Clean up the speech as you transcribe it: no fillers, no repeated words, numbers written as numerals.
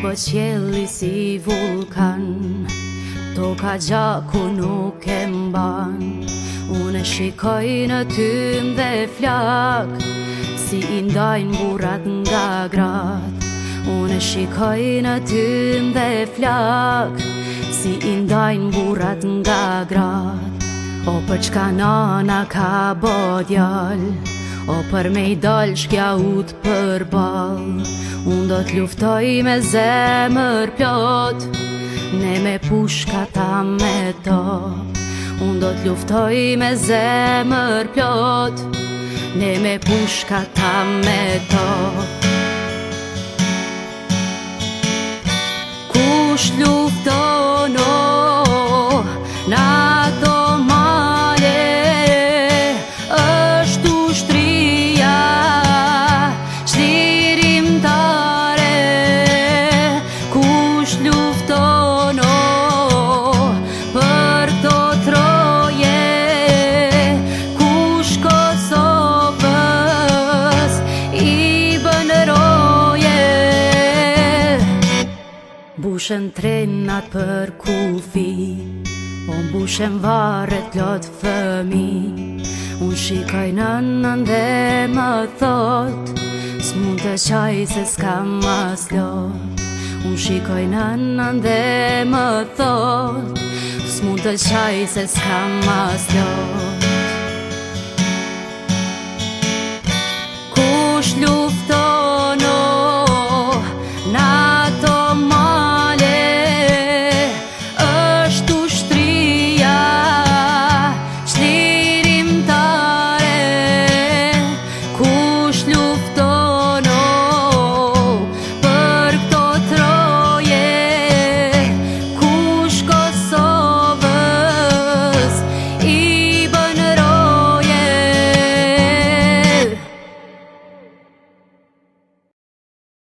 po qelli si vulkan, toka gjaku nuk e mban. Unë shikoj në tym dhe flak, si i ndajnë burrat nga grat. Unë shikoj në tym dhe flak, si i ndajnë burrat nga grat. O për çka nana ka bo djal, o për me i dal shkja ut për bal. Unë do t'luftoj me zemër plot, ne me pushka ta me top. Unë do t'luftoj me zemër plot, ne me pushka ta me top. Kush lufton o në ato male, është ushtria çlirimtare. Kush lufton o për to troje, kush Kosovës i bën roje. Mbushen trenat për kufi, o mbushen varet lot fëmi. Unë shikoj nënën dhe më thot, s'mund të qaj se s'kam as lot. Unë shikoj nënën dhe më thot, s'mund të qaj se s'kam as lot.